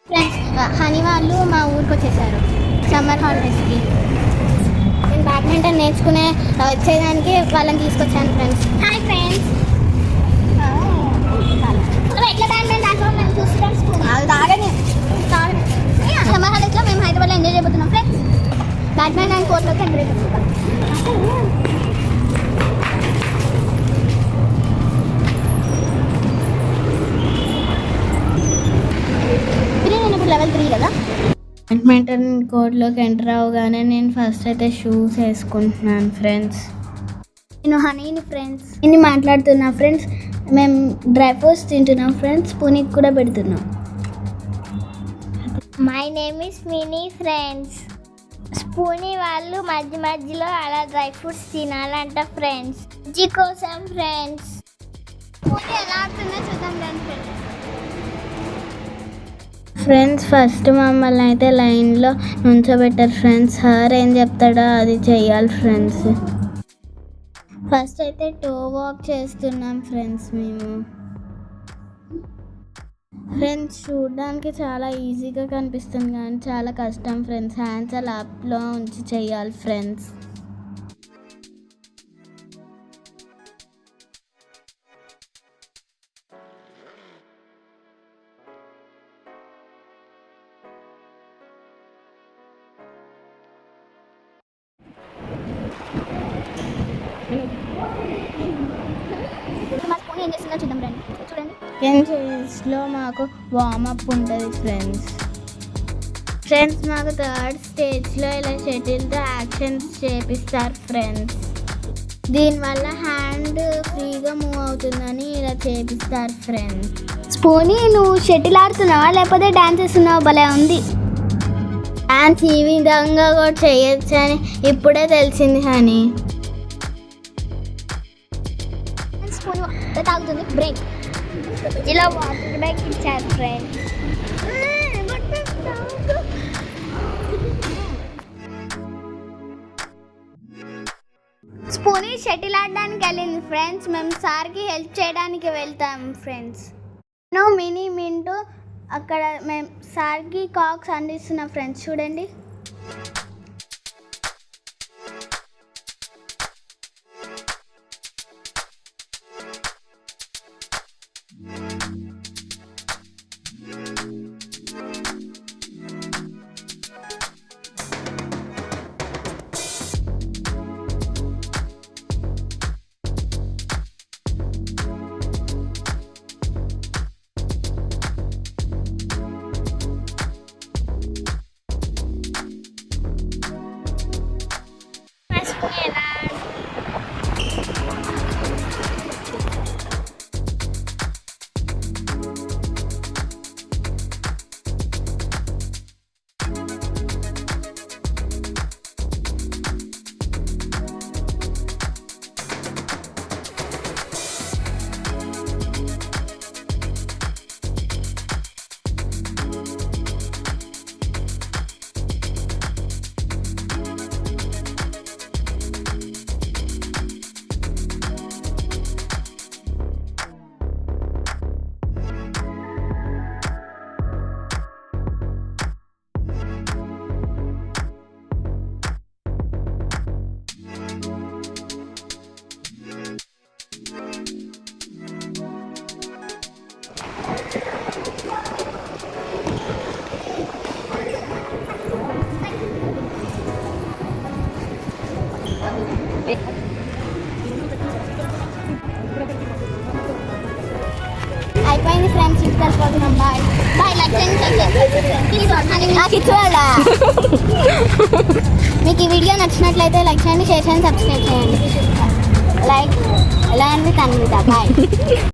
Friends honey వాళ్ళు మా ఊరికి వచ్చేసారు సమ్మర్ హాలిడేస్కి. నేను బ్యాడ్మింటన్ నేర్చుకునే వచ్చేదానికి వాళ్ళని తీసుకొచ్చాను ఫ్రెండ్స్. Hi friends. ఎట్లా బ్యాడ్మింటన్ ఆడుకోవడం మేము చూస్తున్నాం. సమ్మర్ హాలిడేస్లో మేము హైదరాబాద్లో ఎంజాయ్ చేయబోతున్నాం ఫ్రెండ్స్. బ్యాడ్మింటన్ కోర్ట్లోకి ఎంజాయ్ చేస్తున్నాం. లెవెల్ 3 కదా. బ్యాడ్మింటన్ కోర్ట్లోకి ఎంటర్ అవగానే నేను ఫస్ట్ అయితే షూస్ వేసుకుంటున్నాను ఫ్రెండ్స్. నేను హనీని ఫ్రెండ్స్ ఇన్ని మాట్లాడుతున్నా ఫ్రెండ్స్. మేము డ్రై ఫ్రూట్స్ తింటున్నాం ఫ్రెండ్స్. పూనికి కూడా పెడుతున్నాం. My name is Mini friends. స్పూనీ వాళ్ళు మధ్య మధ్యలో అలా డ్రై ఫ్రూట్స్ తినాలంట ఫ్రెండ్స్. జీ కోసం ఫ్రెండ్స్. పూని ఎలా ఆడుతుందో చూద్దాం ఫ్రెండ్స్. ఫస్ట్ మమ్మల్ని అయితే లైన్లో నుంచోబెట్టారు ఫ్రెండ్స్. సార్ ఏం చెప్తాడో అది చెయ్యాలి ఫ్రెండ్స్. ఫస్ట్ అయితే టో వాక్ చేస్తున్నాం ఫ్రెండ్స్ మేము. ఫ్రెండ్స్ చూడడానికి చాలా ఈజీగా కనిపిస్తుంది కానీ చాలా కష్టం ఫ్రెండ్స్. హ్యాండ్స్ అలా అప్లో ఉంచి చెయ్యాలి ఫ్రెండ్స్. మా స్పూన్ ఏం చేస్తుందో చూద్దాం రండి. చూడండి. స్టేజ్లో మాకు వార్మప్ ఉంటుంది ఫ్రెండ్స్. మాకు థర్డ్ స్టేజ్లో ఇలా షటిల్తో యాక్షన్స్ చేపిస్తారు ఫ్రెండ్స్. దీనివల్ల హ్యాండ్ ఫ్రీగా మూవ్ అవుతుందని ఇలా చేపిస్తారు ఫ్రెండ్స్. స్పూని నువ్వు షటిల్ ఆడుతున్నావా లేకపోతే డ్యాన్స్ చేస్తున్నావా? భలే ఉంది. డ్యాన్స్ ఈ విధంగా కూడా చేయొచ్చు అని ఇప్పుడే తెలిసింది కానీ. తాగుతుంది బ్రేక్. ఇలా వాటర్ బ్రేక్ ఇచ్చారు ఫ్రెండ్స్. స్పూనీ షటిల్ ఆడడానికి వెళ్ళింది ఫ్రెండ్స్. మేము సార్కి హెల్ప్ చేయడానికి వెళ్తాం ఫ్రెండ్స్. నేను మినీ మింటూ అక్కడ మేము సార్కి కాక్స్ అందిస్తున్నాం ఫ్రెండ్స్. చూడండి. అయిపోయింది ఫ్రెండ్స్. ఇంటికి వెళ్ళిపోతున్నాం. Bye bye. లైక్ మీకు ఈ వీడియో నచ్చినట్లయితే లైక్ చేయండి, షేర్ చేయండి, సబ్స్క్రైబ్ చేయండి. లైక్ ఎలా అండి తన్విత. బాయ్.